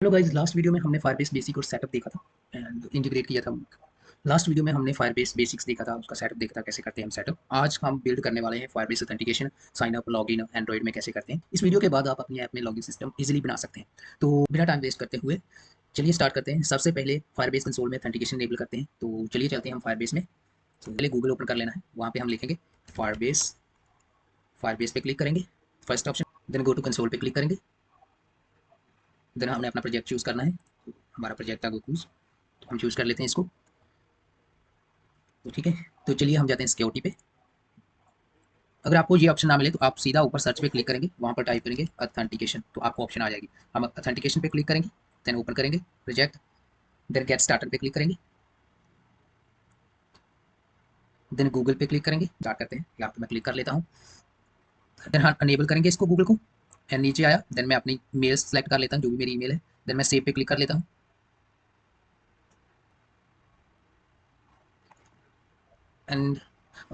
Hello guys, last video में हमने Firebase basic और सेटअप देखा था एंड इंटीग्रेट किया था। लास्ट वीडियो में हमने फायरबेस बेसिक्स देखा था, उसका सेटअप देखा था, कैसे करते हैं हम सेटअप। आज हम बिल्ड करने वाले हैं Firebase authentication, sign up, login Android में कैसे करते हैं। इस वीडियो के बाद आप अपनी ऐप में लॉगिन सिस्टम इजीली बना सकते हैं। तो बिना टाइम वेस्ट करते हुए चलिए स्टार्ट करते हैं। सबसे पहले फायरबेस कंसोल में ऑथेंटिकेशन इनेबल करते हैं। तो चलिए चलते हैं हम फायरबेस में। तो पहले गूगल ओपन कर लेना है, वहाँ पे हम लिखेंगे फायरबेस। फायरबेस पे क्लिक करेंगे, first option, then go to console पे क्लिक करेंगे। देन हमने अपना प्रोजेक्ट चूज़ करना है। हमारा प्रोजेक्ट था गोकूज, तो हम चूज़ कर लेते हैं इसको। तो ठीक है, तो चलिए हम जाते हैं सिक्योरिटी पे। अगर आपको ये ऑप्शन ना मिले तो आप सीधा ऊपर सर्च पे क्लिक करेंगे, वहाँ पर टाइप करेंगे ऑथेंटिकेशन, तो आपको ऑप्शन आ जाएगी। हम ऑथेंटिकेशन पे क्लिक करेंगे, देन ओपन करेंगे प्रोजेक्ट, देन गेट स्टार्टर पे क्लिक करेंगे, देन गूगल पे क्लिक करेंगे। स्टार्ट करते हैं, यहाँ पे मैं क्लिक कर लेता हूँ। देन हाँ अनेबल करेंगे इसको गूगल को। एंड नीचे आया, देन मैं अपनी मेल सेलेक्ट कर लेता हूँ, जो भी मेरी ईमेल है। देन मैं सेव पे क्लिक कर लेता हूँ। एंड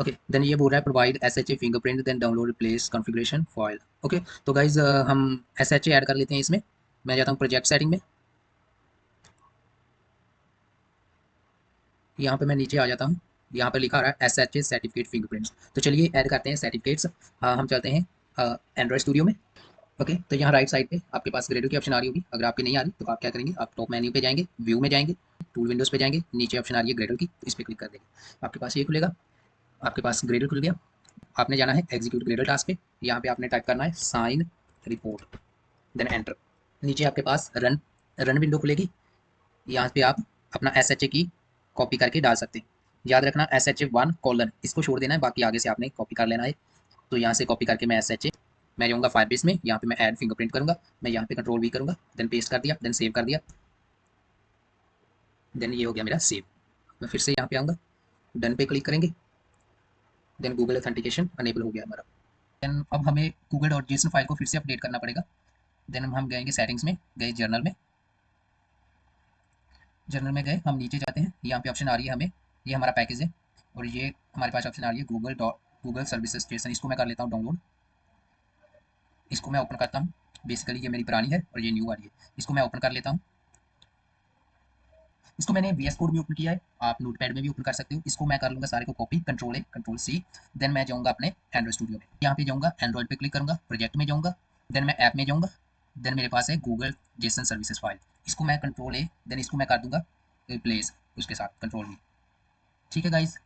ओके, देन ये बोल रहा है provide S H A fingerprint, then download replace configuration file. Okay, तो गाइज हम एस एच ए ऐड कर लेते हैं इसमें। मैं जाता हूँ प्रोजेक्ट सेटिंग में, यहाँ पे मैं नीचे आ जाता हूँ। यहाँ पर लिखा आ रहा है S H A certificate fingerprints. तो चलिए ऐड करते हैं सर्टिफिकेट्स। हम चलते हैं एंड्रॉइड स्टूडियो में। ओके, तो यहाँ राइट साइड पे आपके पास ग्रेडो की ऑप्शन आ रही होगी। अगर आपकी नहीं आ रही तो आप क्या करेंगे, आप टॉप मेन्यू पे जाएंगे, व्यू में जाएंगे, टूल विंडोज़ पे जाएंगे, नीचे ऑप्शन आ रही है ग्रेडो की, तो इस पर क्लिक कर देंगे। आपके पास ये खुलेगा, आपके पास ग्रेडो खुल गया। आपने जाना है एग्जीक्यूट ग्रेडर टास्क पे। यहाँ पे आपने टाइप करना है साइन रिपोर्ट, देन एंटर। नीचे आपके पास रन रन विंडो खुलेगी। यहाँ पे आप अपना एस एच ए की कॉपी करके डाल सकते हैं। याद रखना एस एच ए वन कॉलन इसको छोड़ देना है, बाकी आगे से आपने कॉपी कर लेना है। तो यहाँ से कॉपी करके मैं एस एच ए, मैं जाऊँगा फायरबेस में, यहाँ पे मैं ऐड फिंगरप्रिंट करूँगा। मैं यहाँ पे कंट्रोल वी करूँगा, देन पेस्ट कर दिया, देन सेव कर दिया। देन ये हो गया मेरा सेव। मैं फिर से यहाँ पे आऊँगा, डन पे क्लिक करेंगे, देन गूगल ऑथेंटिकेशन अनेबल हो गया हमारा। देन अब हमें गूगल डॉट जेसन फाइल को फिर से अपडेट करना पड़ेगा। देन हम गएंगे सेटिंग्स में, गए जर्नल में। जर्नल में गए, हम नीचे जाते हैं, यहाँ पे ऑप्शन आ रही है हमें, ये हमारा पैकेज है। और ये हमारे पास ऑप्शन आ रही है गूगल सर्विसेज स्टेशन। इसको मैं कर लेता हूँ डाउनलोड। इसको मैं ओपन करता हूँ। बेसिकली ये मेरी पुरानी है और ये न्यू वाली है। इसको मैं ओपन कर लेता हूँ। इसको मैंने वी एस कोड में ओपन किया है, आप नोटपैड में भी ओपन कर सकते हो। इसको मैं कर लूँगा सारे को copy, control A control C. Then मैं जाऊँगा अपने एंड्रॉइड स्टूडियो में, यहाँ पे जाऊँगा, एंड्रॉइड पे क्लिक करूँगा, प्रोजेक्ट में जाऊँगा, देन मैं ऐप में जाऊँगा। देन मेरे पास है गूगल जेसन सर्विसेज फाइल। इसको मैं कंट्रोल ए, देन इसको मैं कर दूँगा रिप्लेस उसके साथ कंट्रोल वी। ठीक है गाइज,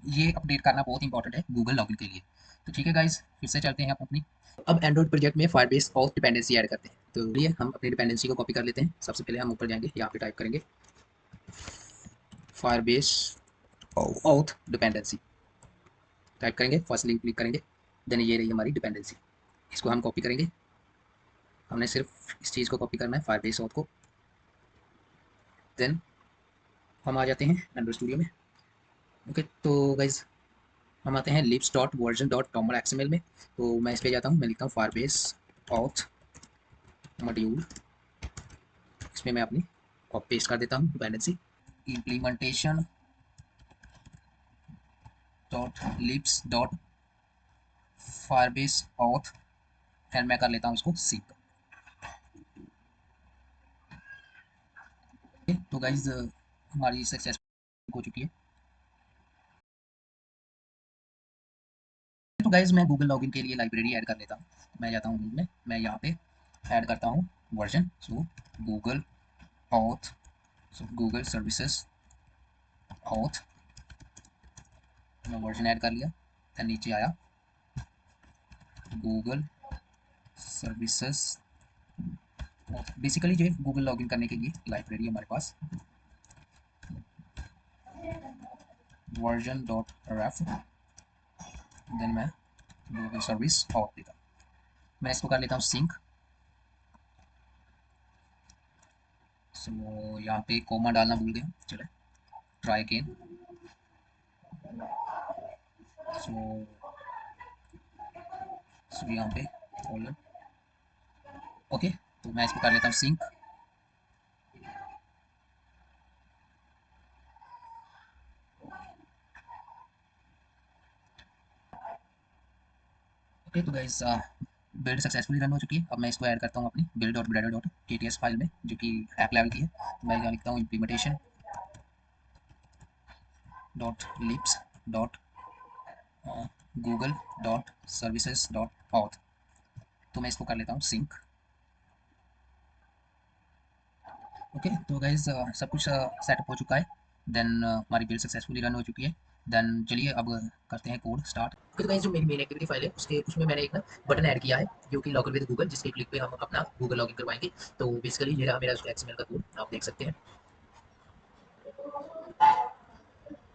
ये अपडेट करना बहुत इंपॉर्टेंट है गूगल लॉगिन के लिए। तो ठीक है गाइज, फिर से चलते हैं आप अपनी। अब एंड्रॉइड प्रोजेक्ट में फायरबेस ऑथ डिपेंडेंसी ऐड करते हैं। तो ये हम अपनी डिपेंडेंसी को कॉपी कर लेते हैं। सबसे पहले हम ऊपर जाएंगे, यहाँ पे टाइप करेंगे फायरबेस ऑथ डिपेंडेंसी, टाइप करेंगे, फर्स्ट लिंक क्लिक करेंगे। देन ये रही हमारी डिपेंडेंसी, इसको हम कॉपी करेंगे। हमने सिर्फ इस चीज़ को कॉपी करना है, फायरबेस ऑथ को। देन हम आ जाते हैं एंड्रॉइड स्टूडियो में। ओके, तो गाइज हम आते हैं libs dot version dot toml XML में। तो मैं इस पर जाता हूँ, मैं लिखता हूँ फायरबेस ऑथ मॉड्यूल। इसमें मैं अपनी कॉपी पेस्ट कर देता हूँ dependency. Implementation dot lips dot Firebase auth, and मैं कर लेता हूँ इसको सिंक। तो गाइज हमारी सक्सेसफुल हो चुकी है। तो गाइज मैं गूगल लॉगिन के लिए लाइब्रेरी ऐड कर लेता हूँ। मैं जाता हूँ गूगल में, मैं यहाँ पे ऐड करता हूँ वर्जन, सो गूगल ऑथ, सो गूगल सर्विसेज ऑथ। मैं वर्जन ऐड कर लिया, फिर नीचे आया गूगल सर्विसेज। बेसिकली जो है गूगल लॉगिन करने के लिए लाइब्रेरी हमारे पास वर्जन डॉट रेफ, देन मैं गूगल सर्विस ऑथ देता हूँ। मैं इसको कर लेता हूँ सिंक। सो यहाँ पे कोमा डालना भूल गया, चले ट्राई अगेन। सो यहाँ पे कॉलन, ओके, तो मैं इसको कर लेता हूँ सिंक। ओके, तो गाइस बिल्ड सक्सेसफुली रन हो चुकी है। अब मैं इसको ऐड करता हूँ अपनी build dot grader dot KTS file में, जो कि ऐप लेवल की है। तो मैं यहाँ लिखता हूँ implementation dot lips dot Google dot services dot auth. तो मैं इसको कर लेता हूँ सिंक। ओके, तो गाइज सब कुछ सेटअप हो चुका है। देन हमारी बिल्ड सक्सेसफुली रन हो चुकी है। देन चलिए अब करते हैं कोड स्टार्ट। तो गाइज जो मेरी मेन एक्टिविटी फाइल है उसमें मैंने एक ना बटन ऐड किया है, जो कि लॉगिन विद गूगल, जिसके क्लिक पे हम अपना गूगल लॉगिन करवाएंगे। तो बेसिकली ये रहा मेरा उसका XML का कोड, आप देख सकते हैं।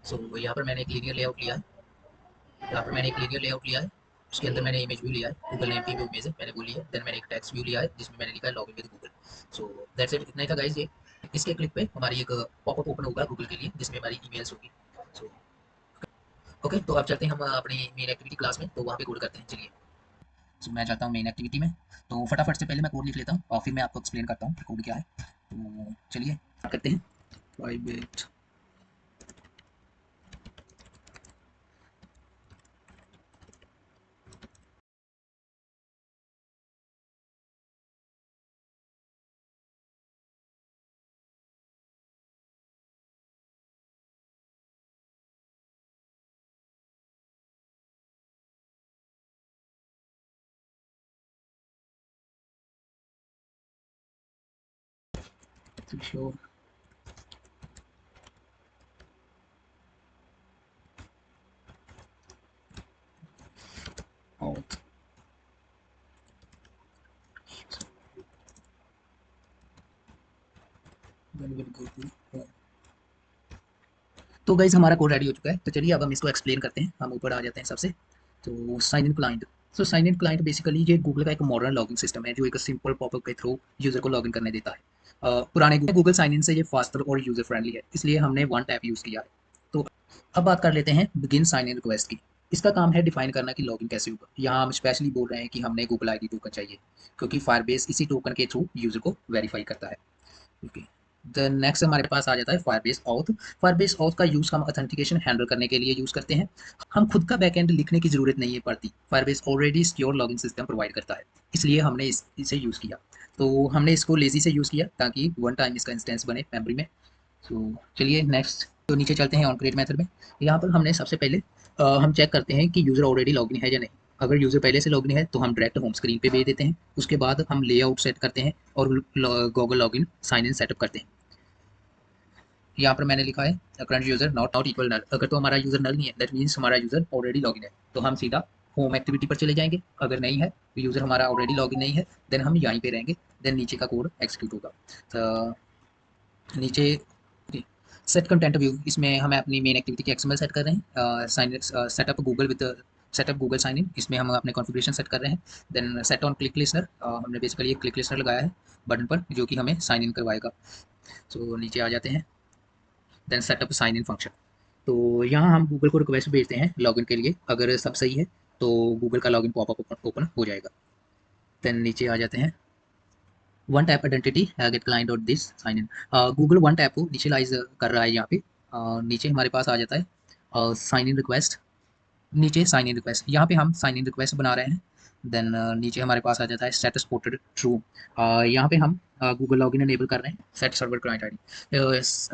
सो यहाँ पर मैंने एक लीनियर लेआउट लिया है। उसके अंदर मैंने इमेज व्यू लिया है, गूगल नेम की इमेज है, मैंने वो ली है। देन मैंने एक टेक्स्ट व्यू लिया है जिसमें मैंने लिखा है login with Google. So that's it, इतना ही था गाइस ये। इसके क्लिक पे हमारी एक पॉपअप ओपन होगा गूगल के लिए, जिसमें हमारी ईमेल्स होगी। सो ओके, तो अब चलते हैं हम अपनी मेन एक्टिविटी क्लास में, तो वहाँ पे कोड करते हैं। चलिए, सो मैं जाता हूँ मेन एक्टिविटी में। तो फटाफट से पहले मैं कोड लिख लेता हूँ और फिर मैं आपको एक्सप्लेन करता हूँ कि कोड क्या है। तो चलिए करते हैं। Private show auth. तो गाइज हमारा कोड रेडी हो चुका है। तो चलिए अब हम इसको एक्सप्लेन करते हैं। हम ऊपर आ जाते हैं सबसे। तो sign in client. So sign in client basically ये गूगल का एक मॉडर्न लॉगिंग सिस्टम है, जो एक सिंपल पॉपअप के थ्रू यूजर को लॉगिन करने देता है। पुराने गूगल साइन इन से ये फास्टर और यूजर फ्रेंडली है, इसलिए हमने वन टैप यूज़ किया है। तो अब बात कर लेते हैं बिगिन साइन इन रिक्वेस्ट की। इसका काम है डिफाइन करना कि लॉगिन कैसे होगा। यहाँ हम स्पेशली बोल रहे हैं कि हमने गूगल आईडी टोकन चाहिए, क्योंकि फायरबेस इसी टोकन के थ्रू यूजर को वेरीफाई करता है। ओके, देन नेक्स्ट हमारे पास आ जाता है फायरबेस ऑथ। फायरबेस ऑथ का यूज़ हम ऑथेंटिकेशन हैंडल करने के लिए यूज़ करते हैं। हम खुद का बैकएंड लिखने की ज़रूरत नहीं है पड़ती। Firebase already secure login system provide करता है, इसलिए हमने इसे यूज़ किया। तो हमने इसको लेजी से यूज़ किया ताकि वन टाइम इसका इंस्टेंस बने मेमोरी में। तो चलिए नेक्स्ट, तो नीचे चलते हैं ऑन क्रिएट मेथड में। यहाँ पर हमने सबसे पहले हम चेक करते हैं कि यूज़र ऑलरेडी लॉगिन है या नहीं। अगर यूज़र पहले से लॉगिन है तो हम डायरेक्ट होम स्क्रीन पे भेज देते हैं। उसके बाद हम लेआउट सेट करते हैं और Google login sign in setup करते हैं। यहाँ पर मैंने लिखा है current user not not equal null. अगर तो हमारा यूजर नल नहीं है, दैट मीन्स हमारा यूजर ऑलरेडी लॉगिन है, तो हम सीधा होम एक्टिविटी पर चले जाएंगे। अगर नहीं है, यूजर हमारा ऑलरेडी लॉगिन नहीं है, देन हम यहीं पे रहेंगे। देन नीचे का कोड एक्सिक्यूट होगा। तो नीचे सेट कंटेंट व्यू, इसमें हमें अपनी मेन एक्टिविटी की XML सेट कर रहे हैं। Sign setup Google with setup Google sign in, इसमें हम अपने कॉन्फ़िगरेशन सेट कर रहे हैं। Then set on click listener, हमने बेसिकली एक क्लिक लिसनर लगाया है बटन पर, जो कि हमें साइन इन करवाएगा। तो नीचे आ जाते हैं। Then setup sign in function. तो यहाँ हम गूगल को रिक्वेस्ट भेजते हैं लॉगिन के लिए। अगर सब सही है तो गूगल का लॉगिन पॉपअप ओपन हो जाएगा। देन नीचे आ जाते हैं। One tap identity get client dot this sign in. Google one tap को इनिशियलाइज कर रहा है यहाँ पे। नीचे हमारे पास आ जाता है साइन इन रिक्वेस्ट। नीचे साइन इन रिक्वेस्ट, यहाँ पे हम साइन इन रिक्वेस्ट बना रहे हैं। देन नीचे हमारे पास आ जाता है सेट सपोर्टेड ट्रू। यहाँ पे हम गूगल लॉगिन इनेबल कर रहे हैं। Set server client ID,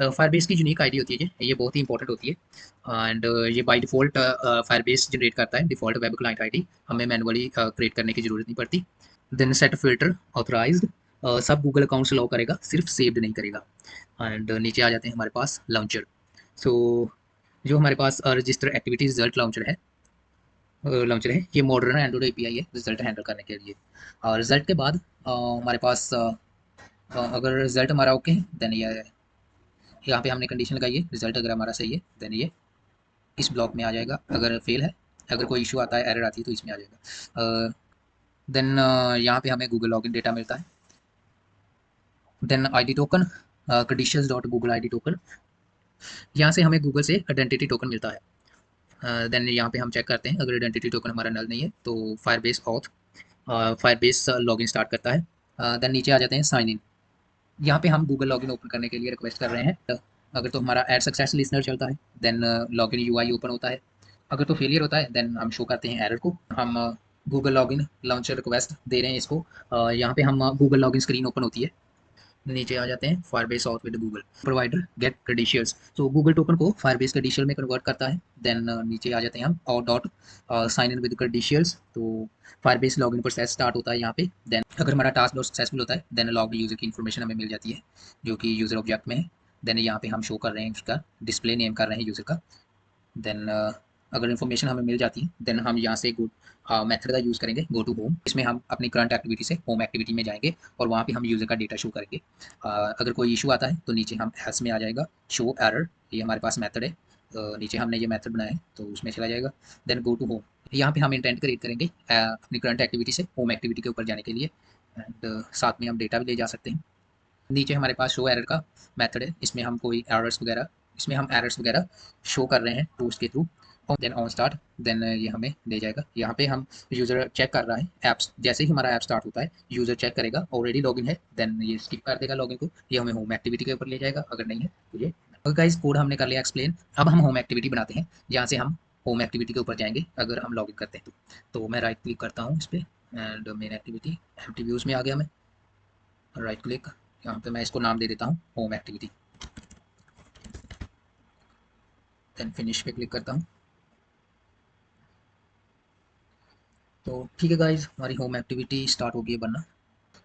Firebase की यूनिक आईडी होती है ये बहुत ही इंपॉर्टेंट होती है। एंड ये बाय डिफ़ॉल्ट फायरबेस जनरेट करता है डिफ़ॉल्ट वेब क्लाइंट आईडी, हमें मैनुअली क्रिएट करने की ज़रूरत नहीं पड़ती। देन सेट फिल्टर ऑथराइज्ड, सब गूगल अकाउंट्स अलाउ करेगा, सिर्फ सेव्ड नहीं करेगा। एंड नीचे आ जाते हैं हमारे पास लॉन्चर। सो जो हमारे पास रजिस्टर एक्टिविटी रिजल्ट लॉन्चर है, ये मॉडर्न एंड्रॉइड API है रिजल्ट हैंडल करने के लिए। और रिजल्ट के बाद हमारे पास अगर रिजल्ट हमारा ओके है, देन ये यहाँ पे हमने कंडीशन लगाई है, रिजल्ट अगर हमारा सही है देन ये इस ब्लॉक में आ जाएगा। अगर फेल है, अगर कोई इशू आता है, एरर आती है, तो इसमें आ जाएगा। देन यहाँ पे हमें गूगल लॉगिन डेटा मिलता है। Then ID token, conditions dot Google ID token, यहाँ से हमें गूगल से आइडेंटिटी टोकन मिलता है। देन यहाँ पे हम चेक करते हैं, अगर आइडेंटिटी टोकन हमारा नल नहीं है तो Firebase auth Firebase login start करता है। देन नीचे आ जाते हैं साइन इन। यहाँ पे हम गूगल लॉगिन ओपन करने के लिए रिक्वेस्ट कर रहे हैं। अगर तो हमारा ऐड सक्सेस लिसनर चलता है, देन लॉगिन UI ओपन होता है। अगर तो फेलियर होता है, देन हम शो करते हैं एरर को। हम गूगल लॉगिन लॉन्चर रिक्वेस्ट दे रहे हैं इसको। यहाँ पे हम गूगल लॉगिन स्क्रीन ओपन होती है, नीचे आ जाते हैं Firebase auth with Google provider get credentials. तो गूगल टोकन को फायरबेस क्रेडेंशियल में कन्वर्ट करता है। देन नीचे आ जाते हैं हम और dot sign in with credentials. तो फायरबेस लॉगिन प्रोसेस स्टार्ट होता है यहाँ पे। देन अगर हमारा टास्क बहुत सक्सेसफुल होता है देन लॉग यूजर की इन्फॉर्मेशन हमें मिल जाती है जो कि यूजर ऑब्जेक्ट में है। देन यहाँ पे हम शो कर रहे हैं उसका डिस्प्ले नेम कर रहे हैं यूजर का। देन अगर इन्फॉर्मेशन हमें मिल जाती है देन हम यहाँ से गो मेथड का यूज़ करेंगे गो टू होम। इसमें हम अपनी करंट एक्टिविटी से होम एक्टिविटी में जाएंगे और वहाँ पे हम यूज़र का डेटा शो करेंगे। अगर कोई इशू आता है तो नीचे हम एल्स में आ जाएगा शो एरर, ये हमारे पास मेथड है। नीचे हमने ये मेथड बनाया है तो उसमें चला जाएगा। देन गो टू होम, यहाँ पे हम इंटेंट क्रिएट करेंगे अपनी करंट एक्टिविटी से होम एक्टिविटी के ऊपर जाने के लिए। एंड साथ में हम डेटा भी ले जा सकते हैं। नीचे हमारे पास शो एरर का मेथड है, इसमें हम कोई एरर्स वगैरह शो कर रहे हैं टूल्स के थ्रू। और देन ऑन स्टार्ट, देन ये हमें ले जाएगा यहाँ पे। हम यूज़र चेक कर रहा है ऐप्स, जैसे ही हमारा ऐप स्टार्ट होता है यूज़र चेक करेगा ऑलरेडी लॉगिन है देन ये स्किप कर देगा लॉगिन को, ये हमें होम एक्टिविटी के ऊपर ले जाएगा। अगर नहीं है तो ये गाइस कोड हमने कर लिया एक्सप्लेन। अब हम होम एक्टिविटी बनाते हैं जहाँ से हम होम एक्टिविटी के ऊपर जाएंगे अगर हम लॉगिन करते हैं तो मैं राइट क्लिक करता हूँ इस पर and main activity empty views में आ गया। मैं राइट क्लिक, यहाँ पे मैं इसको नाम दे देता हूँ होम एक्टिविटी। देन फिनिश पे क्लिक करता हूँ। तो ठीक है गाइज, हमारी होम एक्टिविटी स्टार्ट हो गई है बनना।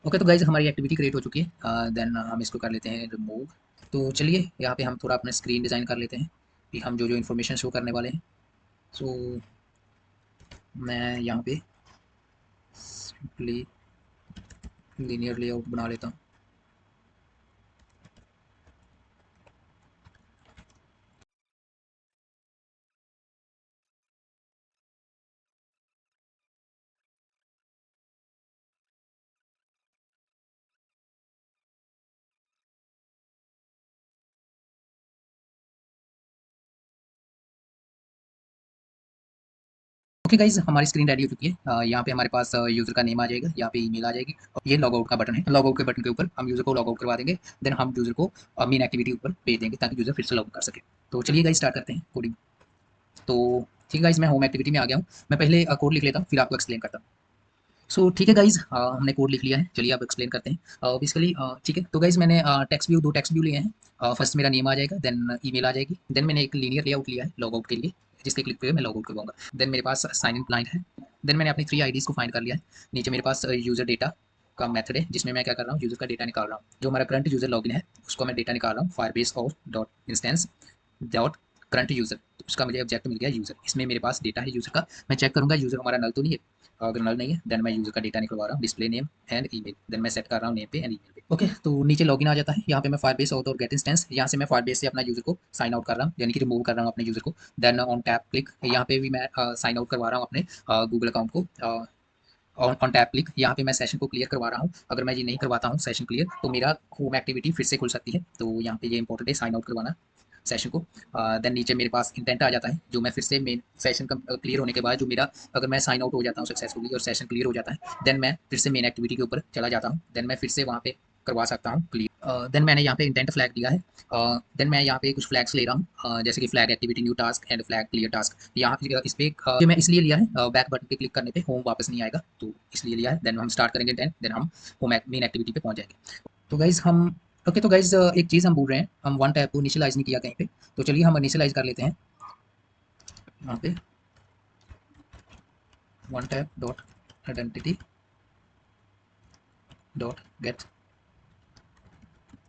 ओके तो गाइज हमारी एक्टिविटी क्रिएट हो चुकी है। देन हम इसको कर लेते हैं रिमूव। तो चलिए यहाँ पे हम थोड़ा अपना स्क्रीन डिज़ाइन कर लेते हैं कि हम जो जो इन्फॉर्मेशन शो करने वाले हैं। सो मैं यहाँ पे सिंपली लीनियर लेआउट बना लेता हूँ। ओके गाइज हमारी स्क्रीन रेडी हो चुकी है। यहाँ पे हमारे पास यूज़र का नेम आ जाएगा, यहाँ पे ईमेल आ जाएगी और ये लॉग आउट का बटन है। लॉग आउट के बटन के ऊपर हम यूज़र को लॉग आउट करवा देंगे। देन हम यूज़र को मेन एक्टिविटी ऊपर भेज देंगे ताकि यूज़र फिर से लॉग कर सके। तो चलिए गाइज स्टार्ट करते हैं कोडिंग। तो ठीक है गाइज मैं होम एक्टिविटी में आ गया हूँ। मैं पहले कोड लिख लेता हूँ फिर आपको एक्सप्लेन करता हूँ। सो ठीक है गाइज हमने कोड लिख लिया है, चलिए आप एक्सप्लेन करते हैं बेसिकली। ठीक है तो गाइज मैंने दो टेक्स्ट व्यू लिए हैं। फर्स्ट मेरा नेम आ जाएगा देन ईमेल आ जाएगी। देन मैंने एक लीनियर लेआउट लिया है लॉग आउट के लिए जिसके क्लिक पे मैं लॉग आउट करवाऊंगा। देन मेरे पास साइन इन क्लाइंट है। देन मैंने अपनी 3 आईडीज़ को फाइंड कर लिया है। नीचे मेरे पास यूज़र डेटा का मेथड है जिसमें मैं क्या कर रहा हूँ यूज़र का डेटा निकाल रहा हूँ। जो हमारा करंट यूज़र लॉगिन है उसको मैं डेटा निकाल रहा हूँ फायरबेस और dot instance dot current user. तो उसका मुझे ऑब्जेक्ट मिल गया यूज़र, इसमें मेरे पास डेटा है यूज़र का। मैं चेक करूँगा यूज़र हमारा नल तो नहीं है। अगर नल नहीं है देन मैं यूज़र का डेटा निकलवा रहा हूँ display name and email. Then मैं सेट कर रहा हूँ नेम पे एंड ईमेल पे। ओके तो नीचे लॉगिन आ जाता है, यहाँ पे मैं फायरबेस और गेट इंस्टेंस, यहाँ से मैं फायरबेस से अपना यूज़र को साइन आउट कर रहा हूँ यानी कि रिमूव कर रहा हूँ अपने यूज़र को। देन ऑन टैप क्लिक, यहाँ पे भी मैं साइन आउट करवा रहा हूँ अपने गूगल अकाउंट को। ऑन टैप क्लिक, यहाँ पे मैं सेशन को क्लियर करवा रहा हूँ। अगर मैं ये नहीं करवाता हूँ सेशन क्लियर तो मेरा होम एक्टिविटी फिर से खुल सकती है। तो यहाँ पे ये इंपॉर्टेंट है साइन आउट करवाना सेशन को। देन नीचे मेरे पास इंटेंट आ जाता है जो मैं फिर से मेन सेशन क्लियर होने के बाद जो मेरा अगर मैं साइन आउट हो जाता हूँ सक्सेसफुली और सेशन क्लियर हो जाता है देन मैं फिर से मेन एक्टिविटी के ऊपर चला जाता हूँ। देन मैं फिर से वहाँ पे करवा सकता हूँ क्लियर। देन मैंने यहाँ पे इंटेंट फ्लैग दिया है। देन मैं यहाँ पे कुछ फ्लैग्स ले रहा हूँ जैसे कि flag activity new task and flag clear task. यहाँ इस पे ये मैं इसलिए लिया है बैक बटन पे क्लिक करने पे होम वापस नहीं आएगा तो इसलिए लिया है। देन हम स्टार्ट करेंगे देन हम होम मेन एक्टिविटी पे पहुंच जाएंगे। तो गाइज हम ओके तो गाइज एक चीज़ हम भूल रहे हैं, हम वन टैप को इनिशियलाइज नहीं किया कहीं पे। तो चलिए हम इनिशियलाइज कर लेते हैं यहाँ पे one tap dot identity dot gate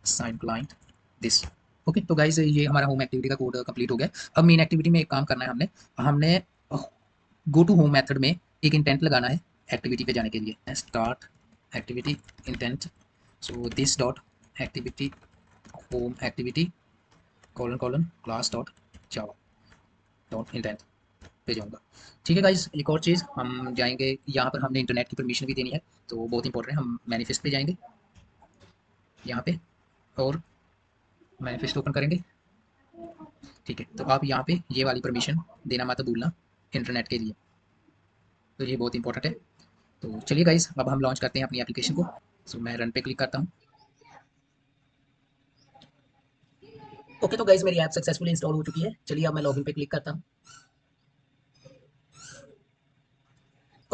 sign client this. Okay तो गाइज ये हमारा होम एक्टिविटी का कोड कंप्लीट हो गया। अब मेन एक्टिविटी में एक काम करना है हमने हमने गो टू होम मेथड में एक इंटेंट लगाना है एक्टिविटी पे जाने के लिए। Start activity intent, so this dot activity home activity colon colon class dot Java dot intent पे जाऊँगा। ठीक है गाइज एक और चीज़ हम जाएंगे यहाँ पर हमने इंटरनेट की परमिशन भी देनी है तो बहुत इंपॉर्टेंट है। हम मैनिफेस्ट पे जाएंगे यहाँ पे और मैनिफेस्ट ओपन करेंगे। ठीक है तो आप यहाँ पे ये वाली परमिशन देना मत भूलना इंटरनेट के लिए, तो ये बहुत इंपॉर्टेंट है। तो चलिए गाइज अब हम लॉन्च करते हैं अपनी एप्लीकेशन को। सो मैं रन पे क्लिक करता हूँ। ओके तो गाइज मेरी ऐप सक्सेसफुली इंस्टॉल हो चुकी है, चलिए अब मैं लॉगिन पे क्लिक करता हूँ।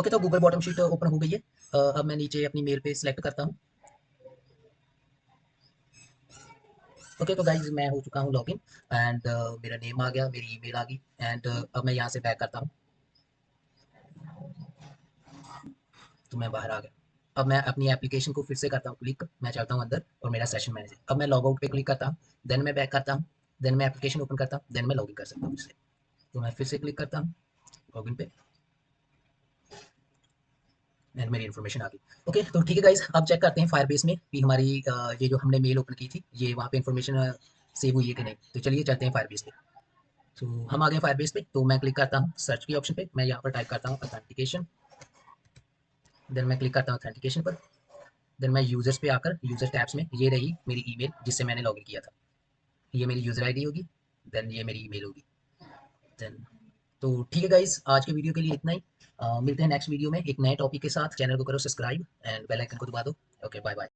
ओके, तो गूगल बॉटम शीट ओपन हो गई है। अब मैं नीचे अपनी मेल पे सिलेक्ट करता हूँ। ओके, तो गाइज मैं हो चुका हूँ लॉगिन एंड मेरा नेम आ गया, मेरी ईमेल आ गई एंड अब मैं यहाँ से बैक करता हूँ, तो मैं बाहर आ गया। अब मैं अपनी एप्लीकेशन को फिर से करता हूँ क्लिक, मैं चाहता हूँ अंदर और मेरा सेशन मैनेजर। अब मैं लॉग आउट पे क्लिक करता हूँ, देन मैं बैक करता हूँ, देन मैं एप्लीकेशन ओपन करता हूँ, देन मैं लॉगिन कर सकता हूँ फिर से। तो मैं फिर से क्लिक करता हूँ लॉगिन पे एंड मेरी इन्फॉर्मेशन आ गई। ओके, तो ठीक है गाइज, अब चेक करते हैं फायरबेस में कि हमारी ये जो हमने मेल ओपन की थी ये वहाँ पे इन्फॉर्मेशन सेव हुई है कि नहीं। तो चलिए चलते हैं फायरबेस पे। तो हम आ गए फायरबेस पे, तो मैं क्लिक करता हूँ सर्च की ऑप्शन पे, मैं यहाँ पर टाइप करता हूँ ऑथेंटिकेशन, देन मैं क्लिक करता हूँ ऑथेंटिकेशन पर, देन मैं यूजर्स पे आकर यूजर टैब्स में ये रही मेरी ईमेल जिससे मैंने लॉगिन किया था, ये मेरी यूजर आईडी होगी, देन ये मेरी ईमेल होगी, देन तो ठीक है गाइज, आज के वीडियो के लिए इतना ही। मिलते हैं नेक्स्ट वीडियो में एक नए टॉपिक के साथ। चैनल को करो सब्सक्राइब एंड बेल आइकन को दबा दो। Okay, bye bye.